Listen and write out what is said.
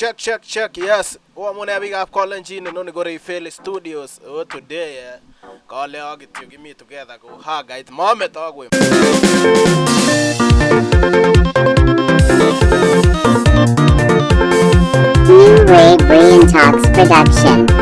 Check, yes. Oh, I'm big up calling Gene and only go to RAY-FELI Studios. Oh, today, yeah. Call it, get you give me together. Go, ha, guys. Mom, it all with New Ray Talks production.